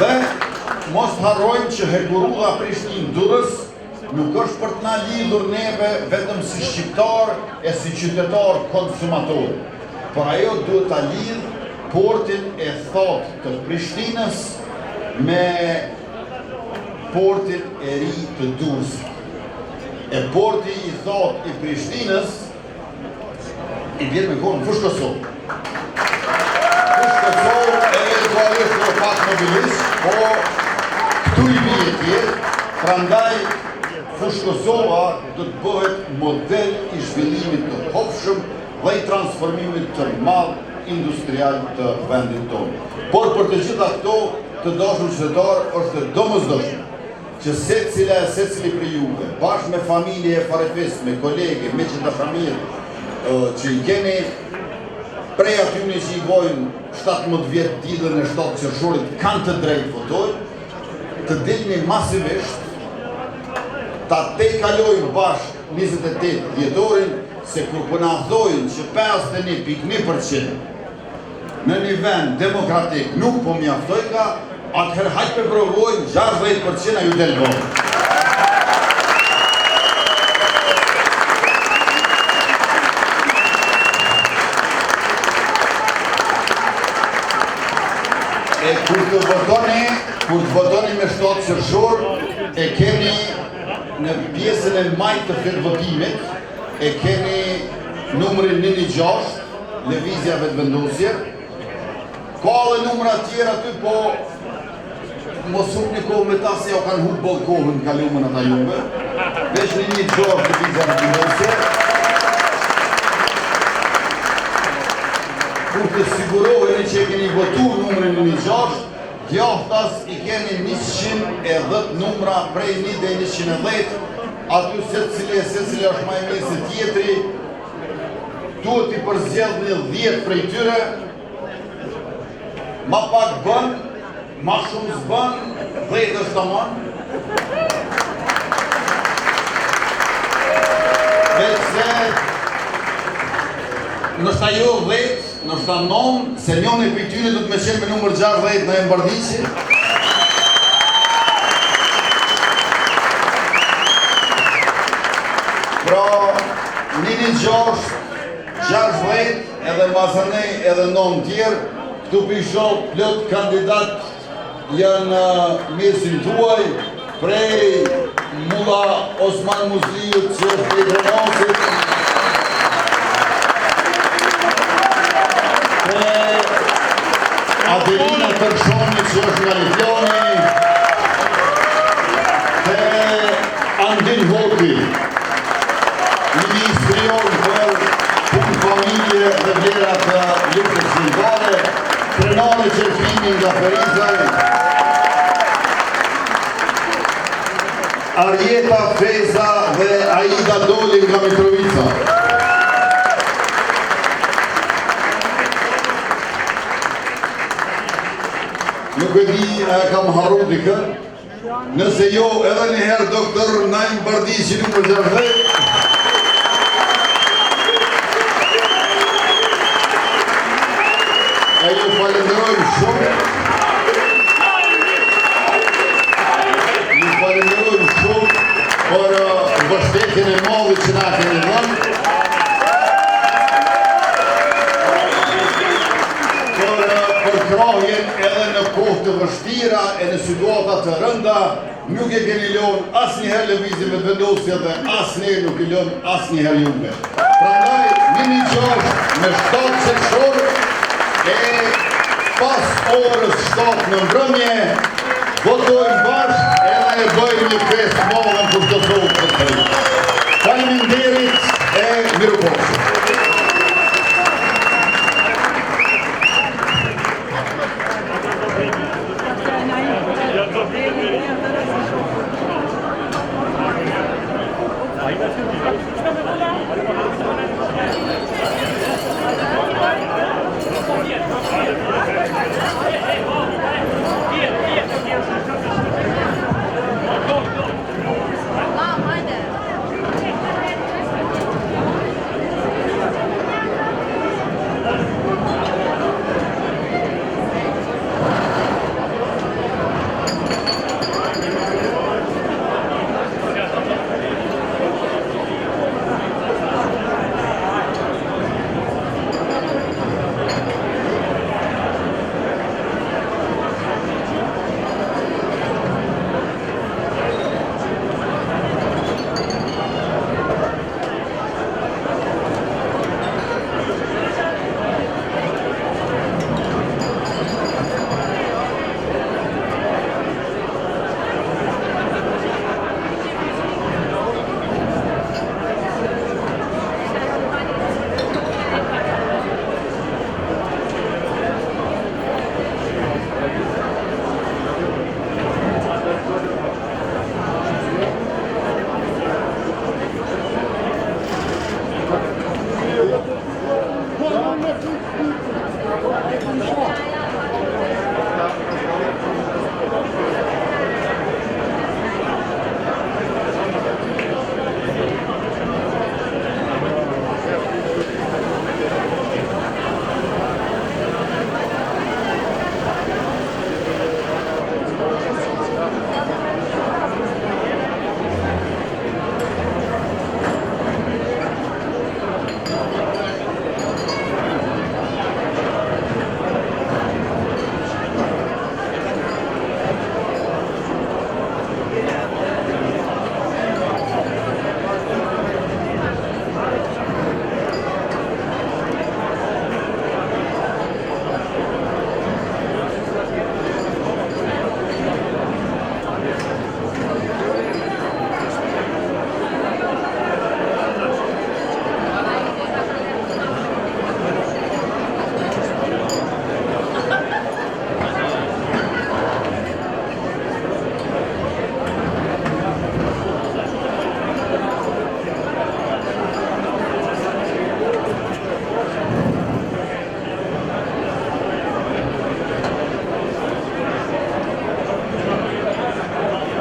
Dhe mos harrojmë që hekurudha Prishtinë-Durrës nuk është për të na lidhur neve vetëm si shqiptar e si qytetar konsumator, por ajo duhet ta lidh portin e thotë të Prishtinës me portin e ri të Durrësit. E porti i thotë i Prishtinës i vjen me kohën Fushë Kosovë. Fushë Kosovë e eventualisht në pak mobilist, po këtu i bie tjerë, prandaj Fushë Kosova do të bëhet model i zhvillimit të hopshëm dhe i transformimit të madh industrial të vendit tonë. Por për të gjitha këto, të dashur qytetar, është domosdoshme që secili për juve, bashkë me familje e farefis, me kolege, me qytetarë që i keni prej atyne që i vojnë 17 vjetë ditën e 7 qershorit, kanë të drejtë votojnë, të dilni masivisht, ta te kalojnë bashkë 28 vjetorin, se kur përna thojnë që 51.1% në një vend demokratik nuk po mjaftoj ka, atëherë hajtë për provojnë 60% a ju del votë. E kur të votoni me 7 qershor, e keni në pjesën e majtë të fletë e keni numrin 116, lëvizja vetëvendosje. Ka dhe numra tjera aty, po mos hup një kohë me ta se jo kanë hup bol kohën kalumën ata juve. Veç 116 lëvizja vetëvendosje. Kur të siguroheni që e keni votu numrin 116, djaftas i keni 110 numra prej 1 dhe 110, aty secili është ma e mirë se tjetri, duhet i përzgjedh një 10 prej tyre, ma pak bën, ma shumë s'bën, 10 është tamam. Veçse, nështë ajo 10, nështë a 9, se njën e për tyne du të me qenë me numër 60 në Embardiqi. Pra, 116, 60, edhe Mazanej, edhe 9 tjerë, këtu pisho plot kandidat janë mesin tuaj, prej Mulla Osman Muzliut që është i Drenosit, Adelina Tërshoni që është nga Lefjoni, dhe Andin Hoki, ministrion për punë familje dhe vlera të luftës shqiptare, Trenane Qerfini nga Ferizaj, Arjeta Feza dhe Aida Doli nga Mitrovica. Nuk e di kam harru dikën, nëse jo edhe njëherë doktor Naim Bardiqi numër 60, e ju falenderojmë shumë, për mbështetjen e madhe që na keni dhënë, për krahjen edhe në kohë të vështira e në situata të rënda, nuk e keni lënë asnjëherë lëvizjen vetëvendosje dhe asnjëherë nuk e lënë asnjëherë juve. Prandaj 116 me 7 qershor e pas orës 7 në mbrëmje, votojmë bashkë edhe e bëjmë një festë madhe në Fushë Kosovë. Faleminderit e miru pofshim.